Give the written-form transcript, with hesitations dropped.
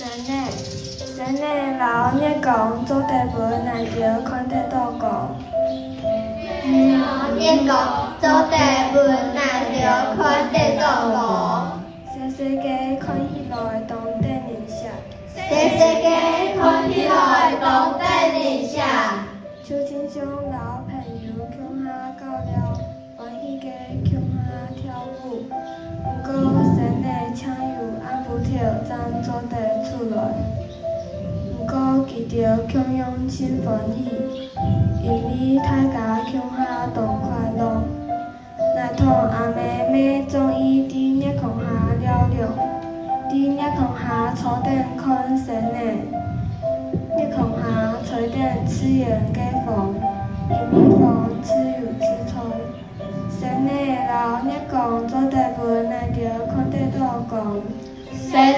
生日老熱講做地本來條看得到講。老熱講做地本來條看得到講。細細個看起來當得人笑。細細個看起來當得人笑。就親像老朋友共下交流，歡喜嘅共下跳舞。不過生日請有按不條才做得出來。不過記得共用真歡喜，因為大家共下同快樂。那同阿妹妹終於佇熱空下聊聊，佇熱空下坐等看生日。熱空下吹等刺眼嘅風，因為風自由自在。生日老熱講做地本來條看得到講。生日